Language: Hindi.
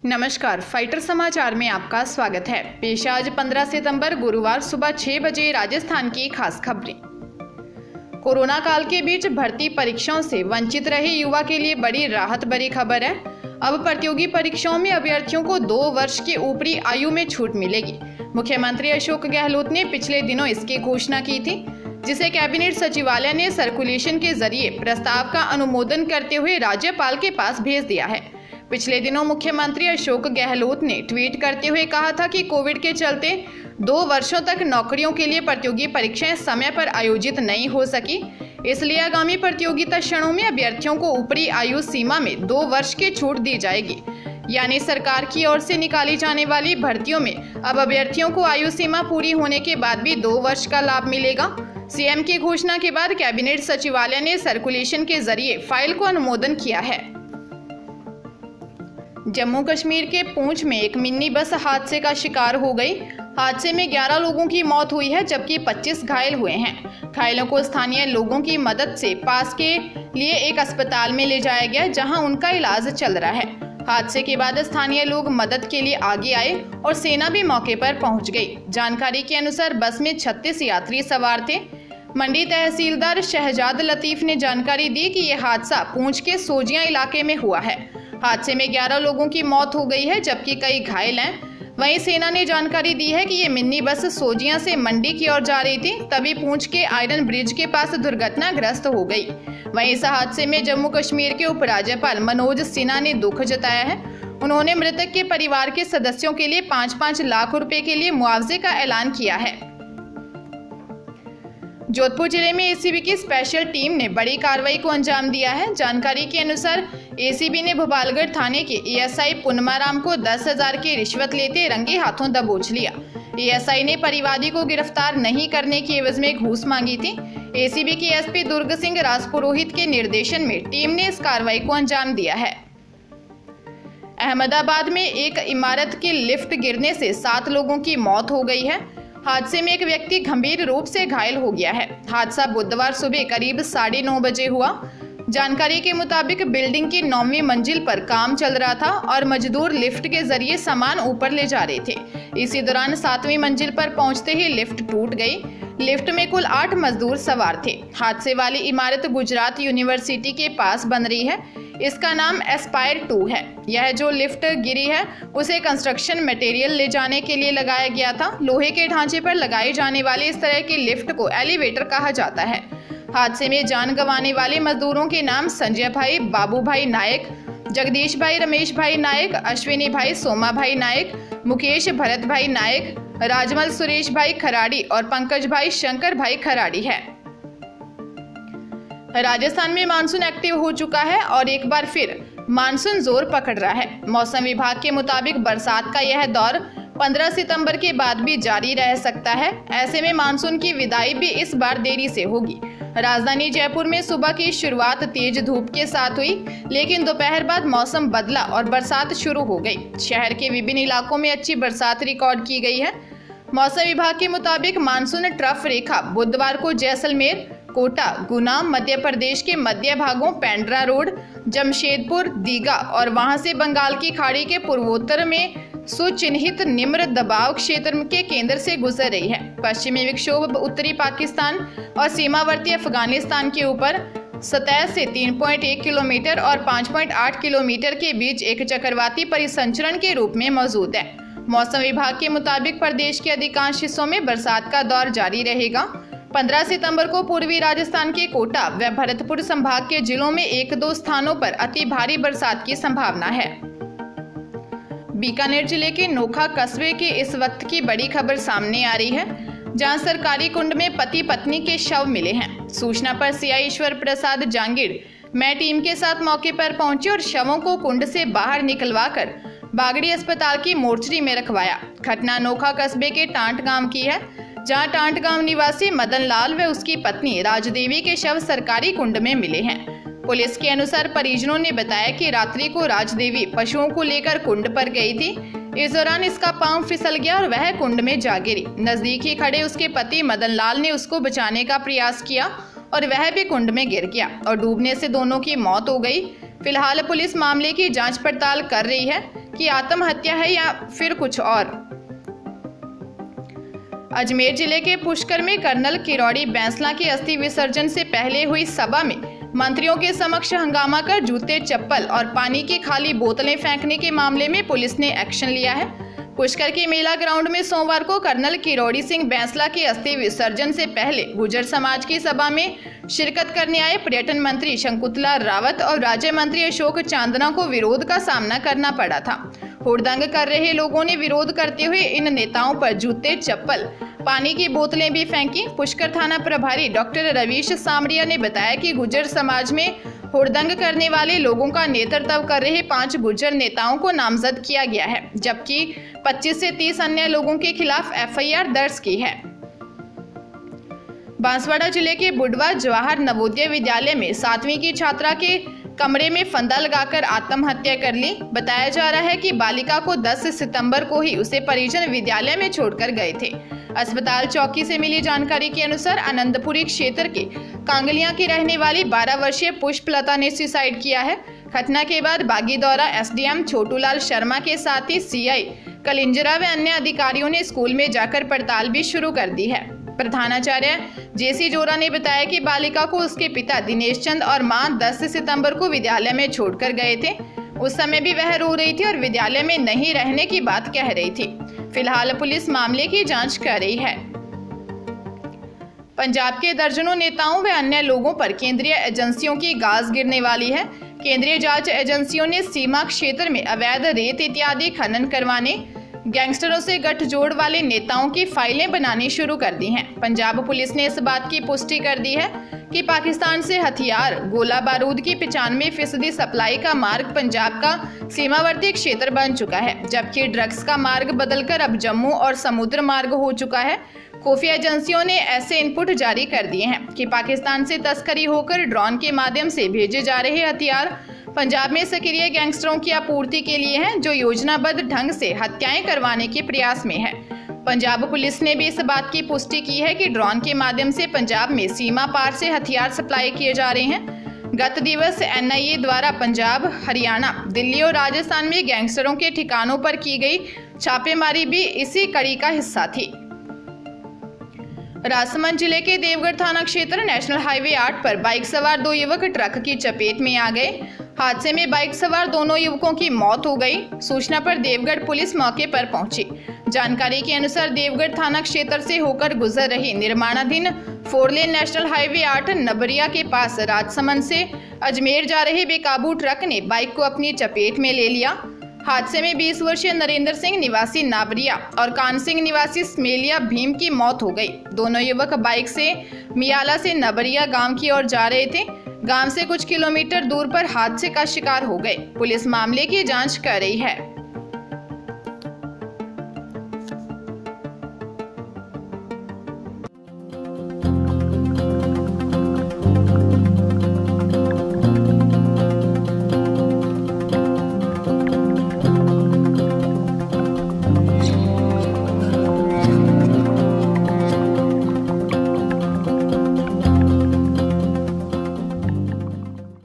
नमस्कार, फाइटर समाचार में आपका स्वागत है। पेश आज 15 सितंबर गुरुवार सुबह 6 बजे राजस्थान की खास खबरें। कोरोना काल के बीच भर्ती परीक्षाओं से वंचित रहे युवा के लिए बड़ी राहत भरी खबर है। अब प्रतियोगी परीक्षाओं में अभ्यर्थियों को 2 वर्ष की ऊपरी आयु में छूट मिलेगी। मुख्यमंत्री अशोक गहलोत ने पिछले दिनों इसकी घोषणा की थी, जिसे कैबिनेट सचिवालय ने सर्कुलेशन के जरिए प्रस्ताव का अनुमोदन करते हुए राज्यपाल के पास भेज दिया है। पिछले दिनों मुख्यमंत्री अशोक गहलोत ने ट्वीट करते हुए कहा था कि कोविड के चलते 2 वर्षों तक नौकरियों के लिए प्रतियोगी परीक्षाएं समय पर आयोजित नहीं हो सकी, इसलिए आगामी प्रतियोगिता क्षणों में अभ्यर्थियों को ऊपरी आयु सीमा में 2 वर्ष की छूट दी जाएगी। यानी सरकार की ओर से निकाली जाने वाली भर्तियों में अब अभ्यर्थियों को आयु सीमा पूरी होने के बाद भी 2 वर्ष का लाभ मिलेगा। सीएम की घोषणा के बाद कैबिनेट सचिवालय ने सर्कुलेशन के जरिए फाइल को अनुमोदन किया है। जम्मू कश्मीर के पुंछ में एक मिनी बस हादसे का शिकार हो गई। हादसे में 11 लोगों की मौत हुई है, जबकि 25 घायल हुए हैं। घायलों को स्थानीय लोगों की मदद से पास के लिए एक अस्पताल में ले जाया गया, जहां उनका इलाज चल रहा है। हादसे के बाद स्थानीय लोग मदद के लिए आगे आए और सेना भी मौके पर पहुंच गई। जानकारी के अनुसार बस में 36 यात्री सवार थे। मंडी तहसीलदार शहजाद लतीफ ने जानकारी दी कि यह हादसा पुंछ के सोजियां इलाके में हुआ है। हादसे में 11 लोगों की मौत हो गई है, जबकि कई घायल हैं। वहीं सेना ने जानकारी दी है कि ये मिनी बस सोजियां से मंडी की ओर जा रही थी, तभी पुंछ के आयरन ब्रिज के पास दुर्घटनाग्रस्त हो गई। वहीं इस हादसे में जम्मू कश्मीर के उपराज्यपाल मनोज सिन्हा ने दुख जताया है। उन्होंने मृतक के परिवार के सदस्यों के लिए 5-5 लाख रुपए के लिए मुआवजे का ऐलान किया है। जोधपुर जिले में एसीबी की स्पेशल टीम ने बड़ी कार्रवाई को अंजाम दिया है। जानकारी के अनुसार एसीबी ने भोपालगढ़ थाने के एएसआई पुनमाराम को 10,000 की रिश्वत लेते रंगे हाथों दबोच लिया। एएसआई ने परिवादी को गिरफ्तार नहीं करने की एवज में घूस मांगी थी। एसीबी की एसपी दुर्ग सिंह राजपुरोहित के निर्देशन में टीम ने इस कार्रवाई को अंजाम दिया है। अहमदाबाद में एक इमारत की लिफ्ट गिरने से 7 लोगों की मौत हो गई है। हादसे में एक व्यक्ति गंभीर रूप से घायल हो गया है। हादसा बुधवार सुबह करीब 9:30 बजे हुआ। जानकारी के मुताबिक बिल्डिंग की 9वीं मंजिल पर काम चल रहा था और मजदूर लिफ्ट के जरिए सामान ऊपर ले जा रहे थे। इसी दौरान 7वीं मंजिल पर पहुंचते ही लिफ्ट टूट गई। लिफ्ट में कुल 8 मजदूर सवार थे। हादसे वाली इमारत गुजरात यूनिवर्सिटी के पास बन रही है। इसका नाम एस्पायर 2 है। यह जो लिफ्ट गिरी है उसे कंस्ट्रक्शन मटेरियल ले जाने के लिए लगाया गया था। लोहे के ढांचे पर लगाए जाने वाले इस तरह की लिफ्ट को एलिवेटर कहा जाता है। हादसे में जान गंवाने वाले मजदूरों के नाम संजय भाई, बाबू भाई नायक, जगदीश भाई, रमेश भाई नायक, अश्विनी भाई, सोमा भाई नायक, मुकेश भरत भाई नायक, राजमल सुरेश भाई खराड़ी और पंकज भाई शंकर भाई खराड़ी है। राजस्थान में मानसून एक्टिव हो चुका है और एक बार फिर मानसून जोर पकड़ रहा है। मौसम विभाग के मुताबिक बरसात का यह दौर 15 सितंबर के बाद भी जारी रह सकता है। ऐसे में मानसून की विदाई भी इस बार देरी से होगी। राजधानी जयपुर में सुबह की शुरुआत तेज धूप के साथ हुई, लेकिन दोपहर बाद मौसम बदला और बरसात शुरू हो गई। शहर के विभिन्न इलाकों में अच्छी बरसात रिकॉर्ड की गई है। मौसम विभाग के मुताबिक मानसून ट्रफ रेखा बुधवार को जैसलमेर, कोटा, गुना, मध्य प्रदेश के मध्य भागों, पेंड्रा रोड, जमशेदपुर, दीघा और वहां से बंगाल की खाड़ी के पूर्वोत्तर में सुचिन्हित निम्न दबाव क्षेत्र के केंद्र से गुजर रही है। पश्चिमी विक्षोभ उत्तरी पाकिस्तान और सीमावर्ती अफगानिस्तान के ऊपर सतह से 3.1 किलोमीटर और 5.8 किलोमीटर के बीच एक चक्रवाती परिसंचरण के रूप में मौजूद है। मौसम विभाग के मुताबिक प्रदेश के अधिकांश हिस्सों में बरसात का दौर जारी रहेगा। 15 सितंबर को पूर्वी राजस्थान के कोटा व भरतपुर संभाग के जिलों में 1-2 स्थानों पर अति भारी बरसात की संभावना है। बीकानेर जिले के नोखा कस्बे के इस वक्त की बड़ी खबर सामने आ रही है, जहां सरकारी कुंड में पति पत्नी के शव मिले हैं। सूचना पर सीआई ईश्वर प्रसाद जांगिड़ मैं टीम के साथ मौके पर पहुंचे और शवों को कुंड से बाहर निकलवाकर बागड़ी अस्पताल की मोर्चरी में रखवाया। घटना नोखा कस्बे के टांट गांव की है, जहां टांट गांव निवासी मदन लाल व उसकी पत्नी राजदेवी के शव सरकारी कुंड में मिले हैं। पुलिस के अनुसार परिजनों ने बताया कि रात्रि को राजदेवी पशुओं को लेकर कुंड पर गई थी। इस दौरान इसका पांव फिसल गया और वह कुंड में जा गिरी। नजदीक ही खड़े उसके पति मदन लाल ने उसको बचाने का प्रयास किया और वह भी कुंड में गिर गया और डूबने से दोनों की मौत हो गई। फिलहाल पुलिस मामले की जांच पड़ताल कर रही है। कि आत्महत्या है या फिर कुछ और। अजमेर जिले के पुष्कर में कर्नल किरोड़ी बैंसला के अस्थि विसर्जन से पहले हुई सभा में मंत्रियों के समक्ष हंगामा कर जूते, चप्पल और पानी की खाली बोतलें फेंकने के मामले में पुलिस ने एक्शन लिया है। पुष्कर के मेला ग्राउंड में सोमवार को कर्नल किरोड़ी सिंह बैंसला के अस्थि विसर्जन से पहले गुर्जर समाज की सभा में शिरकत करने आए पर्यटन मंत्री शंकुतला रावत और राज्य मंत्री अशोक चांदना को विरोध का सामना करना पड़ा था। हुड़दंग कर रहे लोगों ने विरोध करते हुए इन नेताओं पर जूते, चप्पल, पानी की बोतलें भी फेंकी। पुष्कर थाना प्रभारी डॉक्टर रवीश सामरिया ने बताया कि गुर्जर समाज में हुड़दंग करने वाले लोगों का नेतृत्व कर रहे 5 गुर्जर नेताओं को नामजद किया गया है, जबकि 25 से 30 अन्य लोगों के खिलाफ एफआईआर दर्ज की है। बांसवाड़ा जिले के बुडवा जवाहर नवोदय विद्यालय में 7वीं की छात्रा के कमरे में फंदा लगाकर आत्महत्या कर ली। बताया जा रहा है कि बालिका को 10 सितंबर को ही उसे परिजन विद्यालय में छोड़कर गए थे। अस्पताल चौकी से मिली जानकारी के अनुसार आनंदपुरी क्षेत्र के कांगलिया की रहने वाली 12 वर्षीय पुष्पलता ने सुसाइड किया है। घटना के बाद बागीदौरा एसडीएम छोटूलाल शर्मा के साथ ही सीआई कलिंजरा व अन्य अधिकारियों ने स्कूल में जाकर पड़ताल भी शुरू कर दी है। प्रधानाचार्य जेसी जोरा ने बताया कि बालिका को उसके पिता दिनेश चंद और मां 10 सितंबर को विद्यालय में छोड़कर गए थे। उस समय भी वह रो रही थी और विद्यालय में नहीं रहने की बात कह रही थी। फिलहाल पुलिस मामले की जांच कर रही है। पंजाब के दर्जनों नेताओं व अन्य लोगों पर केंद्रीय एजेंसियों की गाज गिरने वाली है। केंद्रीय जांच एजेंसियों ने सीमा क्षेत्र में अवैध रेत इत्यादि खनन करवाने, गैंगस्टरों से गठजोड़ वाले नेताओं की फाइलें बनानी शुरू कर दी हैं। पंजाब पुलिस ने इस बात की पुष्टि कर दी है कि पाकिस्तान से हथियार, गोला बारूद की 95% सप्लाई का मार्ग पंजाब का सीमावर्ती क्षेत्र बन चुका है, जबकि ड्रग्स का मार्ग बदलकर अब जम्मू और समुद्र मार्ग हो चुका है। खुफिया एजेंसियों ने ऐसे इनपुट जारी कर दिए हैं कि पाकिस्तान से तस्करी होकर ड्रोन के माध्यम से भेजे जा रहे हथियार पंजाब में सक्रिय गैंगस्टरों की आपूर्ति के लिए हैं, जो योजनाबद्ध ढंग से हत्याएं करवाने के प्रयास में है। पंजाब पुलिस ने भी इस बात की पुष्टि की है कि ड्रोन के माध्यम से पंजाब में सीमा पार से हथियार सप्लाई किए जा रहे हैं। गत दिवस एनआईए द्वारा पंजाब, हरियाणा, दिल्ली और राजस्थान में गैंगस्टरों के ठिकानों पर की गई छापेमारी भी इसी कड़ी का हिस्सा थी। राजसमंद जिले के देवगढ़ थाना क्षेत्र नेशनल हाईवे 8 पर बाइक सवार 2 युवक ट्रक की चपेट में आ गए। हादसे में बाइक सवार दोनों युवकों की मौत हो गई। सूचना पर देवगढ़ पुलिस मौके पर पहुंची। जानकारी के अनुसार देवगढ़ थाना क्षेत्र से होकर गुजर रही निर्माणाधीन 4 लेन नेशनल हाईवे 8 नबरिया के पास राजसमंद से अजमेर जा रहे बेकाबू ट्रक ने बाइक को अपनी चपेट में ले लिया। हादसे में 20 वर्षीय नरेंद्र सिंह निवासी नाबरिया और कान सिंह निवासी स्मेलिया भीम की मौत हो गई। दोनों युवक बाइक से मियाला से नबरिया गांव की ओर जा रहे थे। गांव से कुछ किलोमीटर दूर पर हादसे का शिकार हो गए। पुलिस मामले की जांच कर रही है।